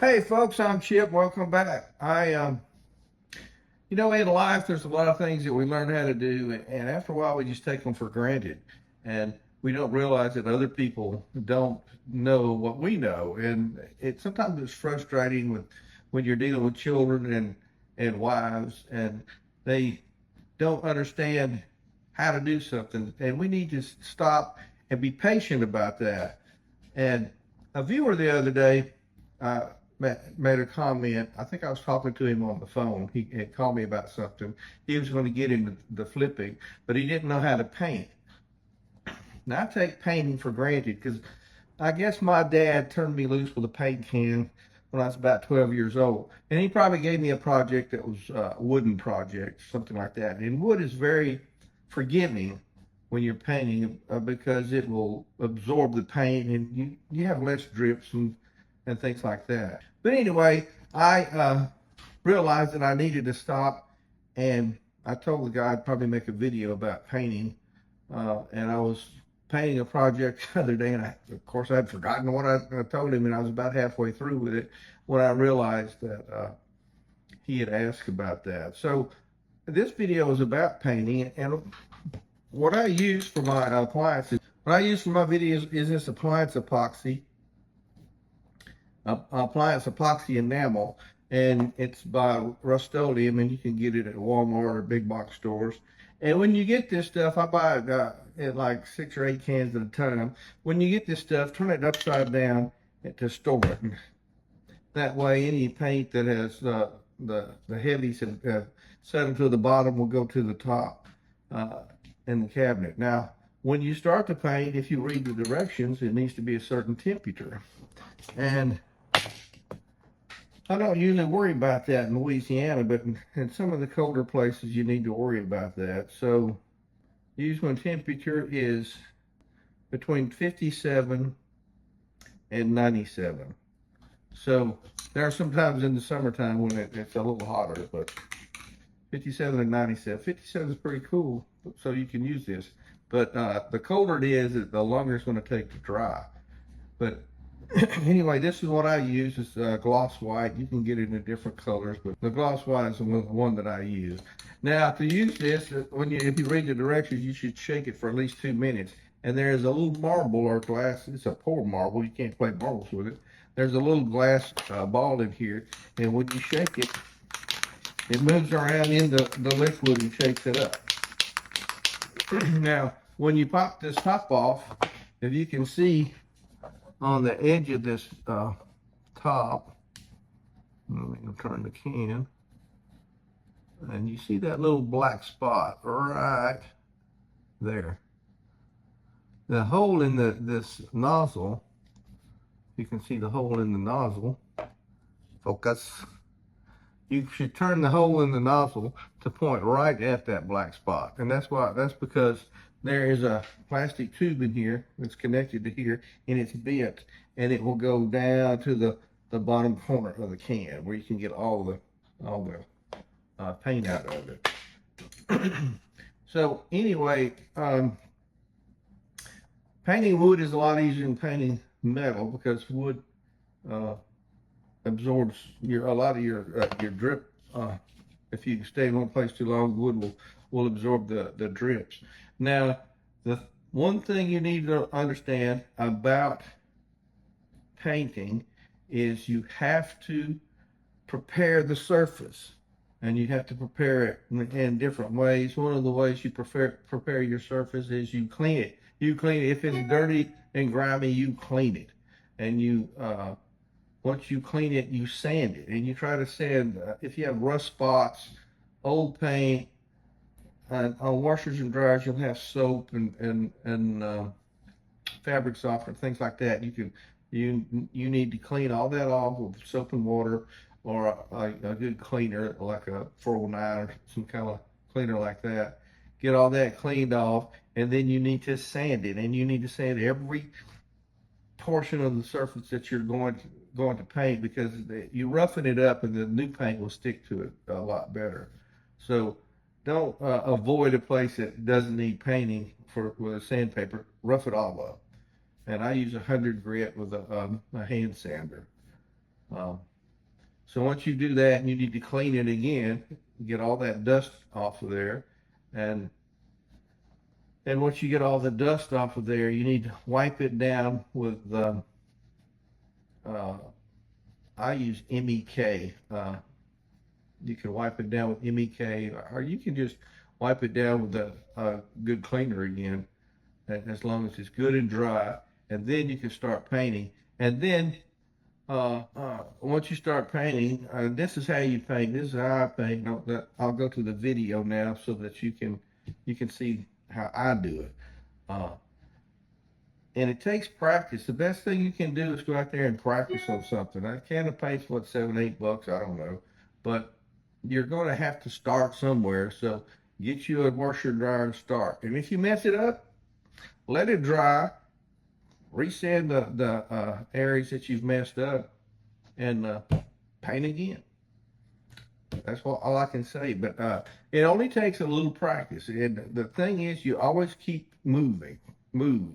Hey folks, I'm Chip. Welcome back. In life, there's a lot of things that we learn how to do, and after a while, we just take them for granted, and we don't realize that other people don't know what we know, and sometimes it's frustrating when you're dealing with children and wives, and they don't understand how to do something, and we need to stop and be patient about that. And a viewer the other day uh, made a comment. I think I was talking to him on the phone. He had called me about something. He was going to get into the flipping, but he didn't know how to paint. Now, I take painting for granted because I guess my dad turned me loose with a paint can when I was about 12 years old. And he probably gave me a project that was a wooden project, something like that. And wood is very forgiving when you're painting because it will absorb the paint and you have less drips and things like that. But anyway, I realized that I needed to stop, and I told the guy I'd probably make a video about painting. And I was painting a project the other day, and of course, I had forgotten what I told him, and I was about halfway through with it when I realized that he had asked about that. So this video is about painting, and what I use for my appliances, what I use for my videos is this appliance epoxy. Appliance epoxy enamel, and it's by Rust-Oleum, and you can get it at Walmart or big box stores. And when you get this stuff, I buy it in like 6 or 8 cans at a time. When you get this stuff, turn it upside down to store it. And that way, any paint that has the heavies settled to the bottom will go to the top in the cabinet. Now, when you start to paint, if you read the directions, it needs to be a certain temperature. And I don't usually worry about that in Louisiana, but in some of the colder places, you need to worry about that. So usually when temperature is between 57 and 97. So there are some times in the summertime when it's a little hotter, but 57 and 97. 57 is pretty cool, so you can use this. But the colder it is, the longer it's going to take to dry. But anyway, this is what I use. It's gloss white. You can get it in different colors, but the gloss white is the one that I use. Now, to use this, if you read the directions, you should shake it for at least 2 minutes. And there is a little marble or glass. It's a pour marble. You can't play marbles with it. There's a little glass ball in here, and when you shake it, it moves around in the liquid and shakes it up. Now, when you pop this top off, if you can see, on the edge of this top, let me turn the can, and you see that little black spot right there. The hole in this nozzle, you can see the hole in the nozzle. Focus. You should turn the hole in the nozzle to point right at that black spot, and that's because there is a plastic tube in here that's connected to here, and it's bent, and it will go down to the bottom corner of the can where you can get all the paint out of it. So anyway, painting wood is a lot easier than painting metal because wood absorbs a lot of your drip. If you stay in one place too long, wood will absorb the drips. Now, the one thing you need to understand about painting is you have to prepare the surface, and you have to prepare it in different ways. One of the ways you prepare your surface is you clean it. If it's dirty and grimy, you clean it, and once you clean it, you sand it, and you try to sand. If you have rust spots, old paint, on washers and dryers, you'll have soap and fabric softener, things like that. You need to clean all that off with soap and water, or a good cleaner like a 409 or some kind of cleaner like that. Get all that cleaned off, and then you need to sand it, and you need to sand every portion of the surface that you're going to paint, because you roughen it up and the new paint will stick to it a lot better. So don't avoid a place that doesn't need painting with a sandpaper. Rough it all up. And I use 100 grit with a hand sander. So once you do that, you need to clean it again, get all that dust off of there. And once you get all the dust off of there, you need to wipe it down with, uh, I use MEK. You can wipe it down with MEK, or you can just wipe it down with a good cleaner again, as long as it's good and dry. And then you can start painting. And then once you start painting, this is how you paint. This is how I paint. I'll go to the video now so that you can see how I do it. And it takes practice. The best thing you can do is go out there and practice on something. A can of paint's what, $7-8? I don't know, but you're going to have to start somewhere. So get you a washer and dryer and start. And if you mess it up, let it dry. Resand the areas that you've messed up, and paint again. That's all I can say. But it only takes a little practice. And the thing is, you always keep moving, move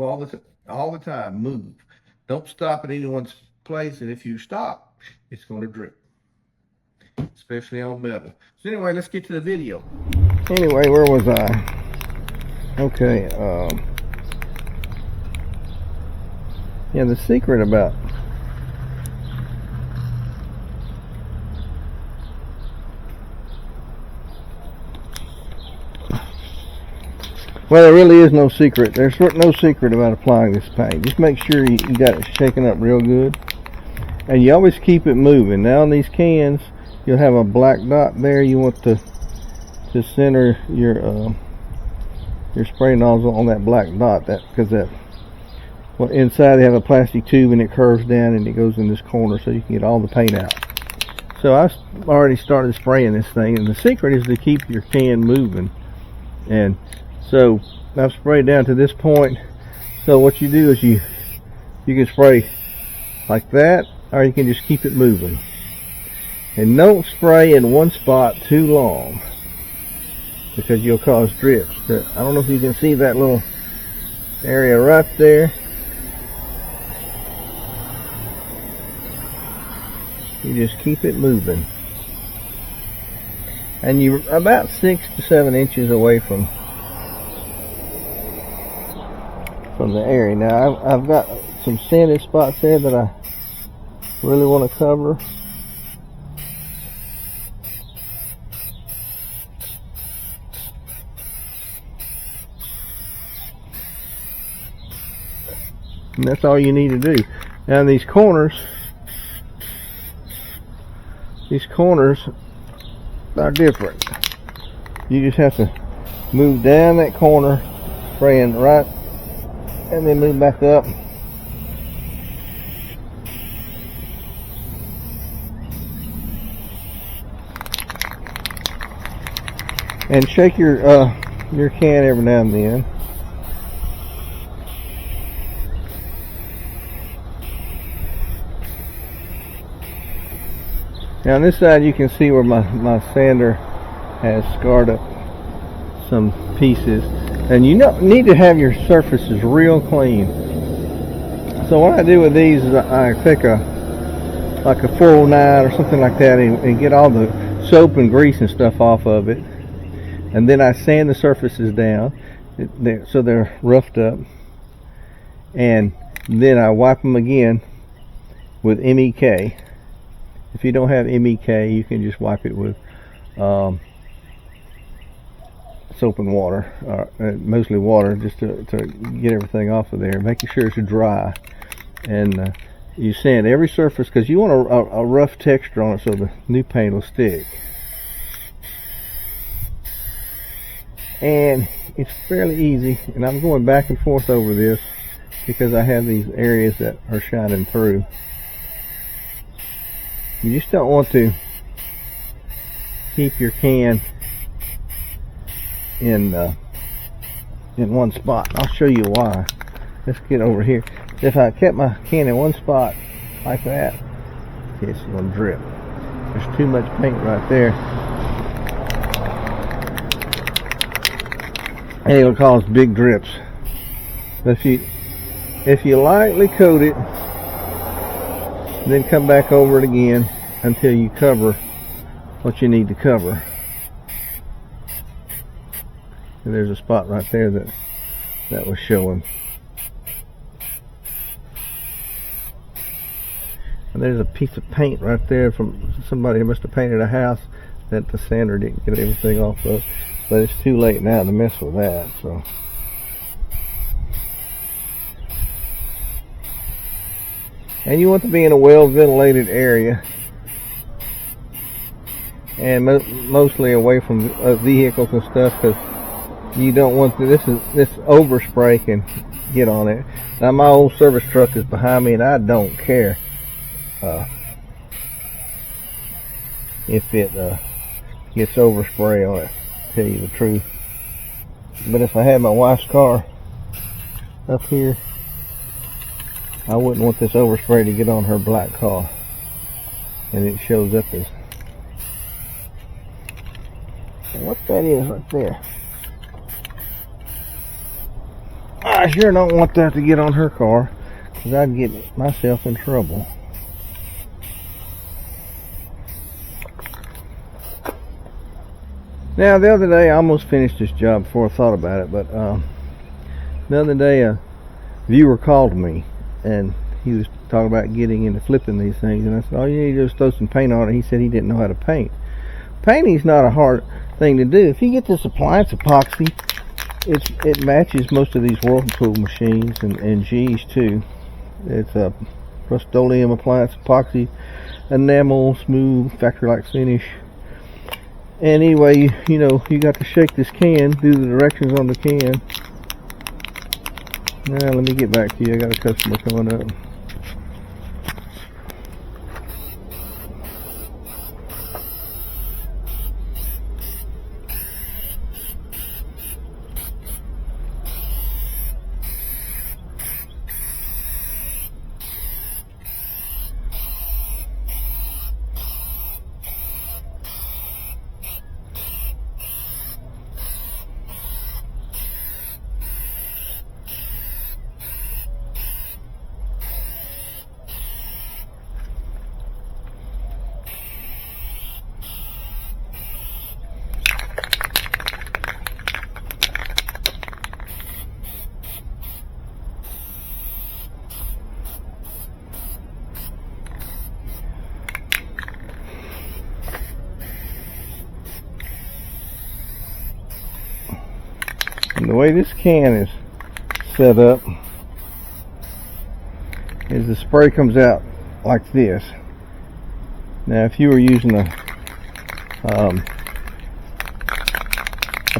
all the time. Move. Don't stop at anyone's place. And if you stop, it's going to drip, especially on metal. So anyway, let's get to the video. Anyway, where was I? Okay. Yeah, the secret about well, there really is no secret. There's no secret about applying this paint. Just make sure you got it shaken up real good, and you always keep it moving. Now on these cans, you'll have a black dot there. You want to center your spray nozzle on that black dot. Well, inside they have a plastic tube and it curves down and it goes in this corner so you can get all the paint out. So I already started spraying this thing, and the secret is to keep your can moving. And so I've sprayed down to this point. So what you do is you can spray like that, or you can just keep it moving. And don't spray in one spot too long, because you'll cause drips. But I don't know if you can see that little area right there. You just keep it moving, and you're about 6 to 7 inches away from the area. Now I've got some sanded spots there that I really want to cover. And that's all you need to do. Now these corners are different. You just have to move down that corner, spraying right, and then move back up. And shake your can every now and then. Now on this side you can see where my sander has scarred up some pieces, and you need to have your surfaces real clean. So what I do with these is I take like a 409 or something like that and get all the soap and grease and stuff off of it, and then I sand the surfaces down so they're roughed up, and then I wipe them again with MEK. If you don't have MEK, you can just wipe it with soap and water, mostly water, just to get everything off of there, making sure it's dry. And you sand every surface, because you want a rough texture on it so the new paint will stick. And it's fairly easy, and I'm going back and forth over this because I have these areas that are shining through. You just don't want to keep your can in one spot. I'll show you why. Let's get over here. If I kept my can in one spot like that, it's going to drip. There's too much paint right there, and it'll cause big drips. But if you lightly coat it, then come back over it again, until you cover what you need to cover. And there's a spot right there that was showing. And there's a piece of paint right there from somebody who must have painted a house that the sander didn't get everything off of. But it's too late now to mess with that. So, and you want to be in a well ventilated area, and mostly away from vehicles and stuff, because you don't want to, this overspray can get on it. Now my old service truck is behind me, and I don't care if it gets overspray on it, to tell you the truth. But if I had my wife's car up here, I wouldn't want this overspray to get on her black car, and it shows up as what that is right there. I sure don't want that to get on her car, because I'd get myself in trouble. Now, the other day, I almost finished this job before I thought about it, but the other day a viewer called me, and he was talking about getting into flipping these things, and I said, all you need to do is throw some paint on it. He said he didn't know how to paint. Painting's not a hard thing to do. If you get this appliance epoxy, it matches most of these Whirlpool machines and G's too. It's a Rust-Oleum appliance epoxy, enamel, smooth, factory-like finish. And anyway, you know, you got to shake this can, do the directions on the can. Now let me get back to you. I got a customer coming up. And the way this can is set up is the spray comes out like this. Now if you were using a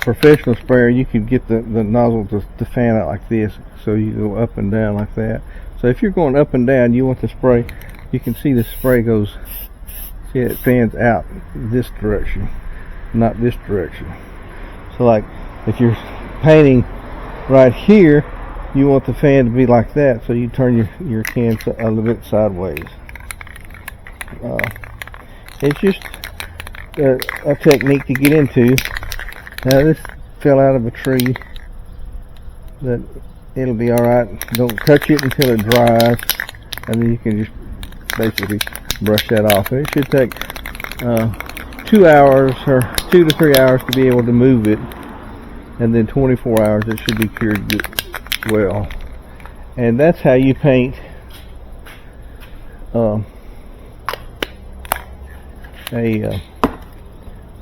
professional sprayer, you could get the nozzle to fan out like this, so you go up and down like that. So if you're going up and down, you want the spray, you can see the spray goes, see it fans out this direction, not this direction. So like if you're painting right here, you want the fan to be like that, so you turn your can a little bit sideways. It's just a technique to get into. Now this fell out of a tree, but it'll be alright. Don't touch it until it dries, and then you can just basically brush that off. And it should take 2 hours or 2 to 3 hours to be able to move it, and then 24 hours it should be cured well. And that's how you paint a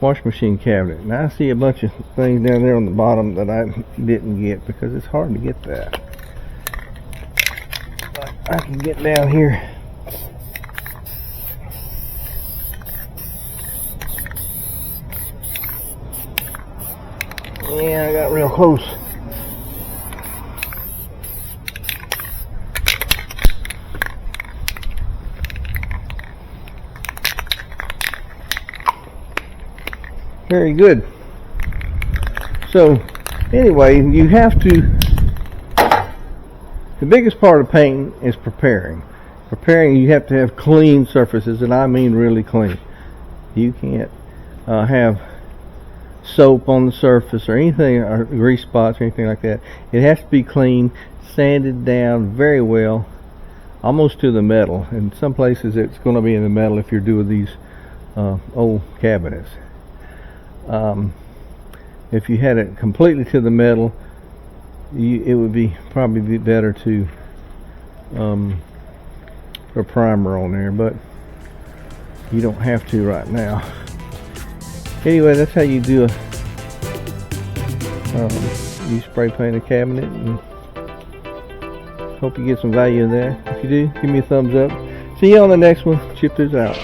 wash machine cabinet. Now I see a bunch of things down there on the bottom that I didn't get because it's hard to get that. But I can get down here. Yeah, I got real close. Very good. So anyway, you have to, the biggest part of painting is preparing. You have to have clean surfaces, and I mean really clean. You can't have soap on the surface or anything, or grease spots or anything like that. It has to be clean, sanded down very well almost to the metal. In some places it's going to be in the metal if you're doing these old cabinets. If you had it completely to the metal, it would probably be better to put a primer on there, but you don't have to right now. Anyway, that's how you do you spray paint a cabinet, and hope you get some value in there. If you do, give me a thumbs up. See you on the next one. Chip this out.